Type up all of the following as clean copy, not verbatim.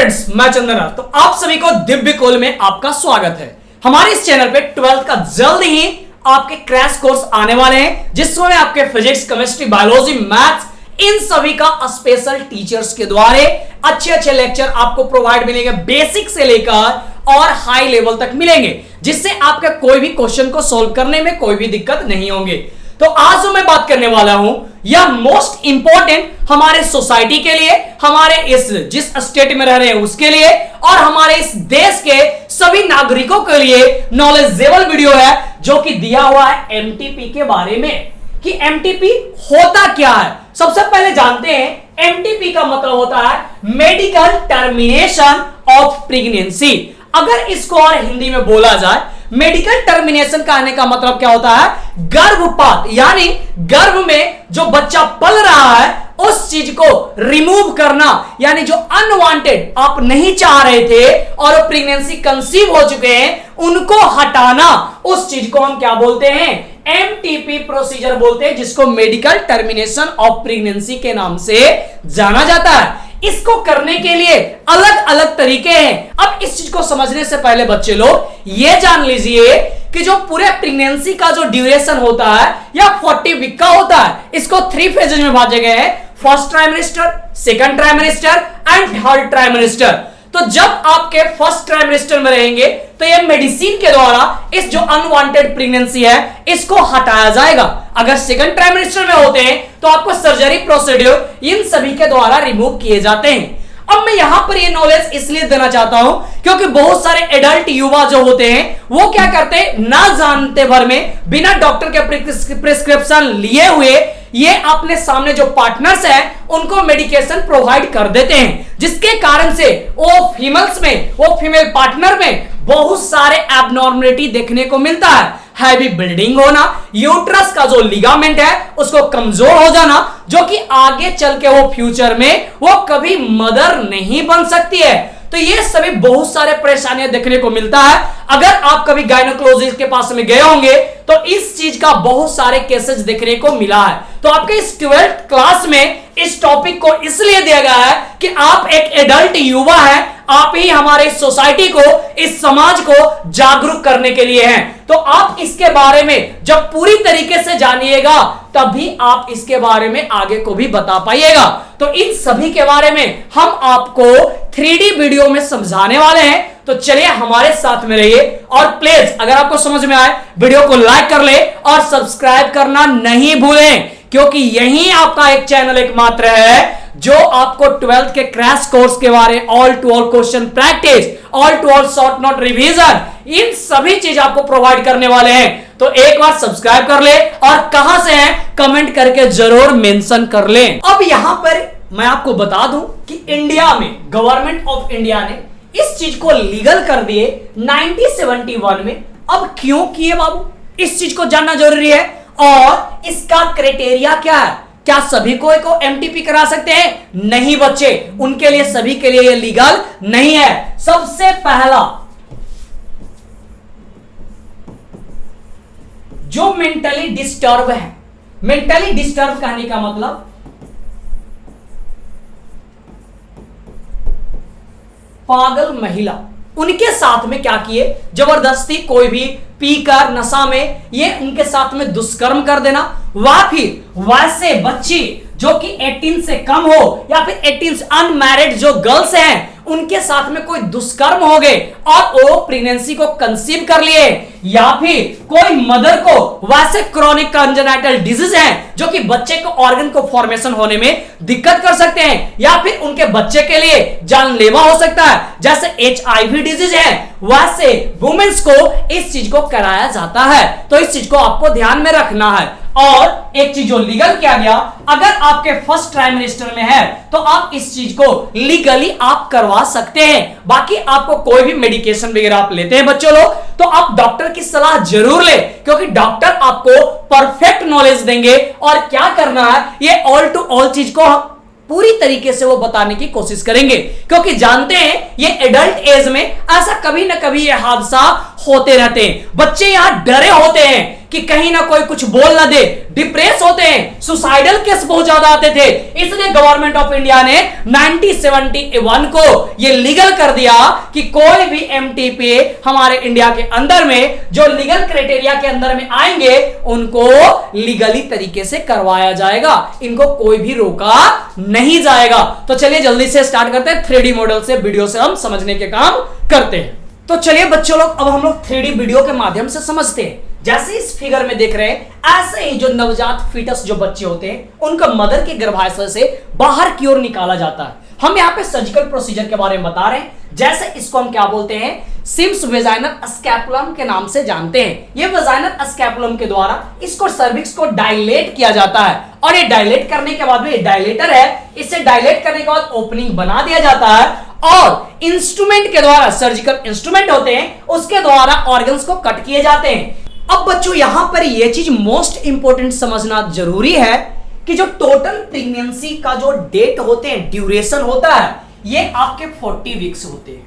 Friends, मैं चंदन। तो आप सभी को दिव्य कोल में आपका स्वागत है। हमारे इस चैनल पे 12th का जल्द ही आपके क्रैश कोर्स आने वाले हैं, जिसमें आपके फिजिक्स, केमिस्ट्री, बायोलॉजी, मैथ्स, इन सभी का स्पेशल टीचर्स के द्वारा अच्छे लेक्चर आपको प्रोवाइड मिलेंगे। बेसिक से लेकर और हाई लेवल तक मिलेंगे, जिससे आपके कोई भी क्वेश्चन को सोल्व करने में कोई भी दिक्कत नहीं होंगे। तो आज जो मैं बात करने वाला हूं, यह मोस्ट इंपॉर्टेंट हमारे सोसाइटी के लिए, हमारे इस जिस स्टेट में रह रहे हैं उसके लिए, और हमारे इस देश के सभी नागरिकों के लिए नॉलेजेबल वीडियो है, जो कि दिया हुआ है एमटीपी के बारे में कि एमटीपी होता क्या है। सबसे पहले जानते हैं एमटीपी का मतलब होता है मेडिकल टर्मिनेशन ऑफ प्रेगनेंसी। अगर इसको और हिंदी में बोला जाए, मेडिकल टर्मिनेशन कहने का मतलब क्या होता है? गर्भपात, यानी गर्भ में जो बच्चा पल रहा है उस चीज को रिमूव करना, यानी जो अनवांटेड आप नहीं चाह रहे थे और प्रेगनेंसी कंसीव हो चुके हैं, उनको हटाना, उस चीज को हम क्या बोलते हैं? एमटीपी प्रोसीजर बोलते हैं, जिसको मेडिकल टर्मिनेशन ऑफ प्रेगनेंसी के नाम से जाना जाता है। इसको करने के लिए अलग अलग तरीके हैं। अब इस चीज को समझने से पहले बच्चे लोग ये जान लीजिए कि जो पूरे प्रेगनेंसी का जो ड्यूरेशन होता है या 40 वीक का होता है, इसको 3 फेजेज में बांटे गए हैं। First trimester, second trimester and third trimester. तो जब आपके फर्स्ट ट्राइमेस्टर में रहेंगे तो ये मेडिसिन के द्वारा इस जो अनवांटेड प्रेगनेंसी है इसको हटाया जाएगा। अगर सेकंड ट्राइमेस्टर में होते हैं तो आपको सर्जरी प्रोसीड्यूर इन सभी के द्वारा रिमूव किए जाते हैं। अब मैं यहां पर ये नॉलेज इसलिए देना चाहता हूं क्योंकि बहुत सारे एडल्ट युवा जो होते हैं वो क्या करते हैं, ना जानते भर में, बिना डॉक्टर के प्रिस्क्रिप्शन लिए हुए ये अपने सामने जो पार्टनर्स हैं उनको मेडिकेशन प्रोवाइड कर देते हैं, जिसके कारण से वो फीमेल पार्टनर में बहुत सारे एबनॉर्मलिटी देखने को मिलता है। हैवी ब्लीडिंग होना, यूट्रस का जो लिगामेंट है उसको कमजोर हो जाना, जो कि आगे चल के वो फ्यूचर में वो कभी मदर नहीं बन सकती है। तो ये सभी बहुत सारे परेशानियां देखने को मिलता है। अगर आप कभी गायनोकोलॉजिस्ट के पास में गए होंगे तो इस चीज का बहुत सारे केसेस देखने को मिला है। तो आपके इस 12th क्लास में इस टॉपिक को इसलिए दिया गया है कि आप एक एडल्ट युवा हैं, आप ही हमारे सोसाइटी को, इस समाज को जागरूक करने के लिए हैं। तो आप इसके बारे में जब पूरी तरीके से जानिएगा तभी आप इसके बारे में आगे को भी बता पाइएगा। तो इन सभी के बारे में हम आपको 3D वीडियो में समझाने वाले हैं। तो चलिए हमारे साथ में रहिए, और प्लीज अगर आपको समझ में आए वीडियो को लाइक कर ले और सब्सक्राइब करना नहीं भूलें, क्योंकि यही आपका एक चैनल एकमात्र है जो आपको 12th के क्रैश कोर्स के बारे, all to all question practice, all to all short note revision, इन सभी चीज आपको प्रोवाइड करने वाले हैं। तो एक बार सब्सक्राइब कर ले और कहां से हैं कमेंट करके जरूर मेंशन कर ले। अब यहां पर मैं आपको बता दूं कि इंडिया में गवर्नमेंट ऑफ इंडिया ने इस चीज को लीगल कर दिए 1971 में। अब क्यों किए बाबू, इस चीज को जानना जरूरी है। और इसका क्राइटेरिया क्या है? क्या सभी को एमटीपी करा सकते हैं? नहीं बच्चे, उनके लिए, सभी के लिए ये लीगल नहीं है। सबसे पहला जो मेंटली डिस्टर्ब है, मेंटली डिस्टर्ब कहने का मतलब पागल महिला, उनके साथ में क्या किए, जबरदस्ती कोई भी पीकर नशा में ये उनके साथ में दुष्कर्म कर देना, वा फिर वैसे बच्ची जो कि 18 से कम हो या फिर 18 से अनमैरिड जो गर्ल्स हैं उनके साथ में कोई दुष्कर्म हो गए और वो प्रेगनेंसी को कंसीव कर लिए, या फिर कोई मदर को वैसे क्रोनिक कंजेनाइटल डिजीज है जो कि बच्चे को ऑर्गन को फॉर्मेशन होने में दिक्कत कर सकते हैं, या फिर उनके बच्चे के लिए जानलेवा हो सकता है, जैसे HIV डिजीज है, वैसे वुमेन्स को इस चीज को कराया जाता है। तो इस चीज को आपको ध्यान में रखना है। और एक चीज जो लीगल किया गया, अगर आपके फर्स्ट ट्राइमेस्टर में है तो आप इस चीज को लीगली आप करवा सकते हैं। बाकी आपको कोई भी मेडिकेशन वगैरह आप लेते हैं बच्चों लोग, तो आप डॉक्टर की सलाह जरूर ले, क्योंकि डॉक्टर आपको परफेक्ट नॉलेज देंगे और क्या करना है ये ऑल टू ऑल चीज को पूरी तरीके से वो बताने की कोशिश करेंगे, क्योंकि जानते हैं ये एडल्ट एज में ऐसा कभी ना कभी ये हादसा होते रहते हैं। बच्चे यहां डरे होते हैं कि कहीं ना कोई कुछ बोल ना दे, डिप्रेस होते हैं, सुसाइडल केस बहुत ज्यादा आते थे। इसलिए गवर्नमेंट ऑफ इंडिया ने 1971 को यह लीगल कर दिया कि कोई भी एमटीपी हमारे इंडिया के अंदर में जो लीगल क्राइटेरिया के अंदर में आएंगे उनको लीगली तरीके से करवाया जाएगा, इनको कोई भी रोका नहीं जाएगा। तो चलिए जल्दी से स्टार्ट करते हैं, 3D मॉडल से वीडियो से हम समझने के काम करते हैं। तो चलिए बच्चों लोग, अब हम लोग 3D वीडियो के माध्यम से समझते हैं। जैसे इस फिगर में देख रहे हैं, ऐसे ही जो नवजात फीटस जो बच्चे होते हैं उनका मदर के गर्भाशय से बाहर की ओर निकाला जाता है। हम यहाँ पे सर्जिकल प्रोसीजर के बारे में बता रहे हैं। जैसे इसको हम क्या बोलते हैं, सिम्स वेजाइनल स्कैपुलम के नाम से जानते हैं। ये वेजाइनल स्कैपुलम के द्वारा इसको सर्विक्स को डायलेट किया जाता है, और ये डायलेट करने के बाद में डायलेटर है, इसे डायलेट करने के बाद ओपनिंग बना दिया जाता है, और इंस्ट्रूमेंट के द्वारा, सर्जिकल इंस्ट्रूमेंट होते हैं, उसके द्वारा ऑर्गन्स को कट किए जाते हैं। अब बच्चों यहां पर यह चीज मोस्ट इंपोर्टेंट समझना जरूरी है कि जो टोटल प्रेगनेंसी का जो डेट होते हैं, ड्यूरेशन होता है, ये आपके 40 वीक्स होते हैं।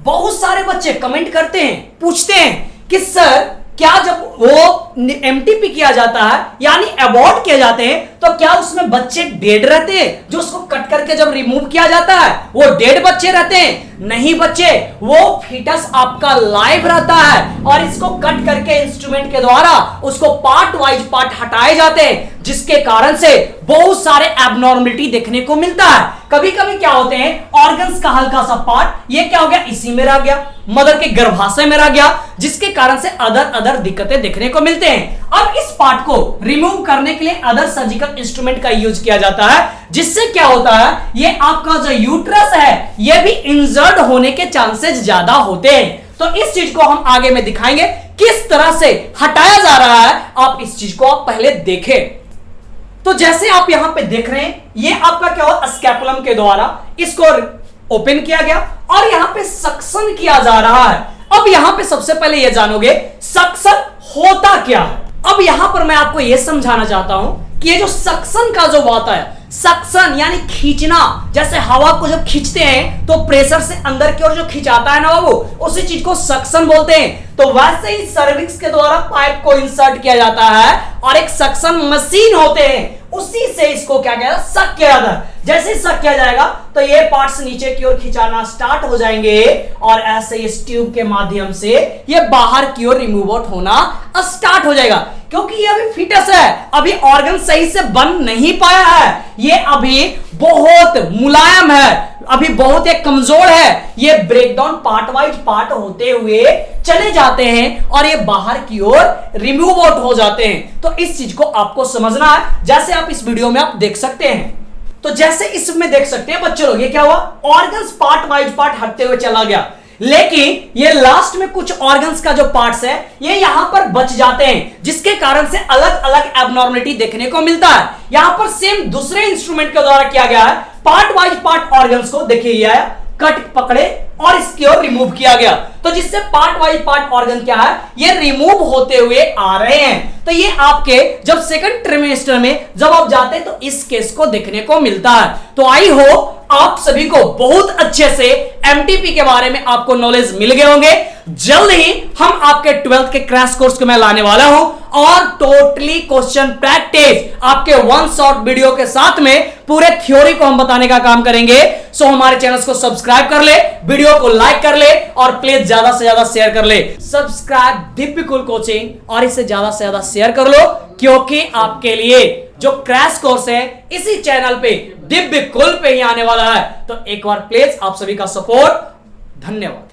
बहुत सारे बच्चे कमेंट करते हैं, पूछते हैं कि सर क्या जब वो एमटीपी किया जाता है यानी अबॉर्ट किए जाते हैं तो क्या उसमें बच्चे डेड रहते हैं? जो उसको कट करके जब रिमूव किया जाता है वो डेड बच्चे रहते हैं? नहीं बच्चे, वो फीटस आपका लाइव रहता है, और इसको कट करके इंस्ट्रूमेंट के द्वारा उसको पार्ट वाइज पार्ट हटाए जाते हैं, जिसके कारण से बहुत सारे एबनॉर्मलिटी देखने को मिलता है। कभी कभी क्या होते हैं, ऑर्गन्स का हल्का सा पार्ट ये क्या हो गया, इसी में रह गया, मदर के गर्भाशय में रह गया, जिसके कारण से अदर दिक्कतें देखने को मिलते हैं। अब इस पार्ट को रिमूव करने के लिए अदर सर्जिकल इंस्ट्रूमेंट का यूज किया जाता है, जिससे क्या होता है, ये आपका जो यूट्रस है ये भी इंजर्ड होने के चांसेस ज्यादा होते हैं। तो इस चीज को हम आगे में दिखाएंगे किस तरह से हटाया जा रहा है। आप इस चीज को आप पहले देखें। तो जैसे आप यहां पे देख रहे हैं, ये आपका क्या हुआ, स्कैपुलम के द्वारा इसको ओपन किया गया और यहां पे सक्शन किया जा रहा है। अब यहां पे सबसे पहले ये जानोगे सक्शन होता क्या है। अब यहां पर मैं आपको यह समझाना चाहता हूं कि ये जो सक्शन का जो बात है, सक्शन यानी खींचना, जैसे हवा को जब खींचते हैं तो प्रेशर से अंदर की ओर जो खिंचाता है ना वो, उसी चीज को सक्शन बोलते हैं। तो वैसे ही सर्विक्स के द्वारा पाइप को इंसर्ट किया जाता है और एक सक्शन मशीन होते हैं, उसी से इसको क्या किया, सक किया जाता है। जैसे सक किया जाएगा तो ये पार्ट्स नीचे की ओर खिंचाना स्टार्ट हो जाएंगे, और ऐसे इस ट्यूब के माध्यम से ये बाहर की ओर रिमूव आउट होना स्टार्ट हो जाएगा। क्योंकि ये अभी फिटस है, अभी ऑर्गन सही से बन नहीं पाया है, ये अभी बहुत मुलायम है, अभी बहुत एक कमजोर है, ये ब्रेकडाउन पार्ट वाइज पार्ट होते हुए चले जाते हैं और ये बाहर की ओर रिमूव आउट हो जाते हैं। तो इस चीज को आपको समझना है, जैसे आप इस वीडियो में आप देख सकते हैं। तो जैसे इसमें देख सकते हैं बच्चों लोग, ये क्या हुआ, ऑर्गन्स पार्ट वाइज पार्ट हटते हुए चला गया, लेकिन ये लास्ट में कुछ ऑर्गन्स का जो पार्ट्स है ये यहां पर बच जाते हैं, जिसके कारण से अलग अलग एबनॉर्मलिटी देखने को मिलता है। यहां पर सेम दूसरे इंस्ट्रूमेंट के द्वारा किया गया है, पार्ट वाइज पार्ट ऑर्गन्स को देखिए कट पकड़े और इसकी ओर रिमूव किया गया, तो जिससे पार्ट वाइज पार्ट ऑर्गन क्या है, ये रिमूव होते हुए आ रहे हैं। तो ये आपके जब सेकंड ट्रिमेस्टर में जब आप जाते हैं तो इस केस को देखने को मिलता है। तो आई होप आप सभी को बहुत अच्छे से एमटीपी के बारे में आपको नॉलेज मिल गए होंगे। जल्द ही हम आपके 12th के क्रैश कोर्स को मैं लाने वाला हूं, और टोटली क्वेश्चन प्रैक्टिस आपके वन शॉट वीडियो के साथ में पूरे थ्योरी को हम बताने का काम करेंगे। सो हमारे चैनल को सब्सक्राइब कर ले, वीडियो को लाइक कर ले, और प्लीज ज्यादा से ज्यादा शेयर कर ले। सब्सक्राइब दिव्य कुल कोचिंग, और इसे ज्यादा से ज्यादा शेयर कर लो, क्योंकि आपके लिए जो क्रैश कोर्स है इसी चैनल पे दिव्य कुल पे ही आने वाला है। तो एक बार प्लीज आप सभी का सपोर्ट, धन्यवाद।